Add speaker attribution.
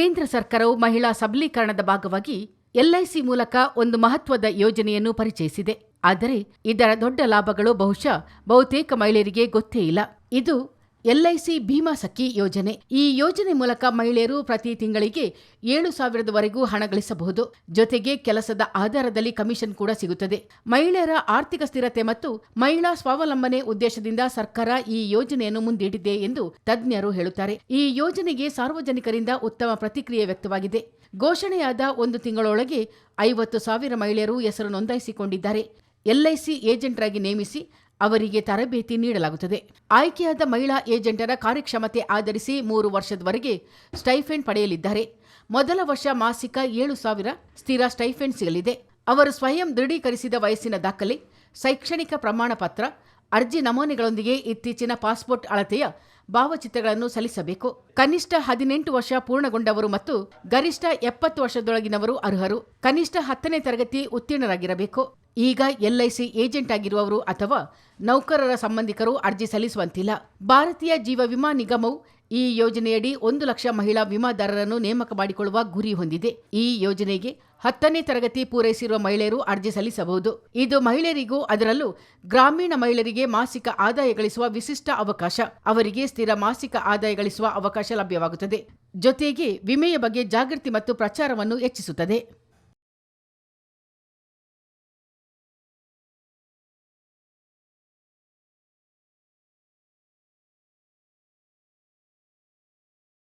Speaker 1: ಕೇಂದ್ರ ಸರ್ಕಾರವು ಮಹಿಳಾ ಸಬಲೀಕರಣದ ಭಾಗವಾಗಿ ಎಲ್ಐಸಿ ಮೂಲಕ ಒಂದು ಮಹತ್ವದ ಯೋಜನೆಯನ್ನು ಪರಿಚಯಿಸಿದೆ. ಆದರೆ ಇದರ ದೊಡ್ಡ ಲಾಭಗಳು ಬಹುತೇಕ ಮಹಿಳೆಯರಿಗೆ ಗೊತ್ತೇ ಇಲ್ಲ. ಇದು ಎಲ್ಐಸಿ ಭೀಮಾ ಸಖಿ ಯೋಜನೆ. ಈ ಯೋಜನೆ ಮೂಲಕ ಮಹಿಳೆಯರು ಪ್ರತಿ ತಿಂಗಳಿಗೆ 7,000ವರೆಗೂ ಹಣ ಗಳಿಸಬಹುದು. ಜೊತೆಗೆ ಕೆಲಸದ ಆಧಾರದಲ್ಲಿ ಕಮಿಷನ್ ಕೂಡ ಸಿಗುತ್ತದೆ. ಮಹಿಳೆಯರ ಆರ್ಥಿಕ ಸ್ಥಿರತೆ ಮತ್ತು ಮಹಿಳಾ ಸ್ವಾವಲಂಬನೆ ಉದ್ದೇಶದಿಂದ ಸರ್ಕಾರ ಈ ಯೋಜನೆಯನ್ನು ಮುಂದಿಟ್ಟಿದೆ ಎಂದು ತಜ್ಞರು ಹೇಳುತ್ತಾರೆ. ಈ ಯೋಜನೆಗೆ ಸಾರ್ವಜನಿಕರಿಂದ ಉತ್ತಮ ಪ್ರತಿಕ್ರಿಯೆ ವ್ಯಕ್ತವಾಗಿದೆ. ಘೋಷಣೆಯಾದ 1 ತಿಂಗಳೊಳಗೆ 50,000 ಮಹಿಳೆಯರು ಹೆಸರು ನೋಂದಾಯಿಸಿಕೊಂಡಿದ್ದಾರೆ. ಎಲ್ಐಸಿ ಏಜೆಂಟರಾಗಿ ನೇಮಿಸಿ ಅವರಿಗೆ ತರಬೇತಿ ನೀಡಲಾಗುತ್ತದೆ. ಆಯ್ಕೆಯಾದ ಮಹಿಳಾ ಏಜೆಂಟರ ಕಾರ್ಯಕ್ಷಮತೆ ಆಧರಿಸಿ 3 ವರ್ಷದವರೆಗೆ ಸ್ಟೈಫೆಂಡ್ ಪಡೆಯಲಿದ್ದಾರೆ. ಮೊದಲ ವರ್ಷ ಮಾಸಿಕ 7,000 ಸ್ಥಿರ ಸ್ಟೈಫೆಂಡ್ ಸಿಗಲಿದೆ. ಅವರು ಸ್ವಯಂ ದೃಢೀಕರಿಸಿದ ವಯಸ್ಸಿನ ದಾಖಲೆ, ಶೈಕ್ಷಣಿಕ ಪ್ರಮಾಣ ಪತ್ರ, ಅರ್ಜಿ ನಮೂನೆಗಳೊಂದಿಗೆ ಇತ್ತೀಚಿನ ಪಾಸ್ಪೋರ್ಟ್ ಅಳತೆಯ ಭಾವಚಿತ್ರಗಳನ್ನು ಸಲ್ಲಿಸಬೇಕು. ಕನಿಷ್ಠ 18 ವರ್ಷ ಪೂರ್ಣಗೊಂಡವರು ಮತ್ತು ಗರಿಷ್ಠ 70 ವರ್ಷದೊಳಗಿನವರು ಅರ್ಹರು. ಕನಿಷ್ಠ 10ನೇ ತರಗತಿ ಉತ್ತೀರ್ಣರಾಗಿರಬೇಕು. ಈಗ ಎಲ್ಐಸಿ ಏಜೆಂಟ್ ಆಗಿರುವವರು ಅಥವಾ ನೌಕರರ ಸಂಬಂಧಿಕರು ಅರ್ಜಿ ಸಲ್ಲಿಸುವಂತಿಲ್ಲ. ಭಾರತೀಯ ಜೀವ ವಿಮಾ ನಿಗಮವು ಈ ಯೋಜನೆಯಡಿ 1 ಲಕ್ಷ ಮಹಿಳಾ ವಿಮಾದಾರರನ್ನು ನೇಮಕ ಮಾಡಿಕೊಳ್ಳುವ ಗುರಿ ಹೊಂದಿದೆ. ಈ ಯೋಜನೆಗೆ 10ನೇ ತರಗತಿ ಪೂರೈಸಿರುವ ಮಹಿಳೆಯರು ಅರ್ಜಿ ಸಲ್ಲಿಸಬಹುದು. ಇದು ಮಹಿಳೆಯರಿಗೂ, ಅದರಲ್ಲೂ ಗ್ರಾಮೀಣ ಮಹಿಳೆಯರಿಗೆ ಮಾಸಿಕ ಆದಾಯ ಗಳಿಸುವ ವಿಶಿಷ್ಟ ಅವಕಾಶ. ಅವರಿಗೆ ಸ್ಥಿರ ಮಾಸಿಕ ಆದಾಯ ಗಳಿಸುವ ಅವಕಾಶ ಲಭ್ಯವಾಗುತ್ತದೆ. ಜೊತೆಗೆ ವಿಮೆಯ ಬಗ್ಗೆ ಜಾಗೃತಿ ಮತ್ತು ಪ್ರಚಾರವನ್ನು ಹೆಚ್ಚಿಸುತ್ತದೆ.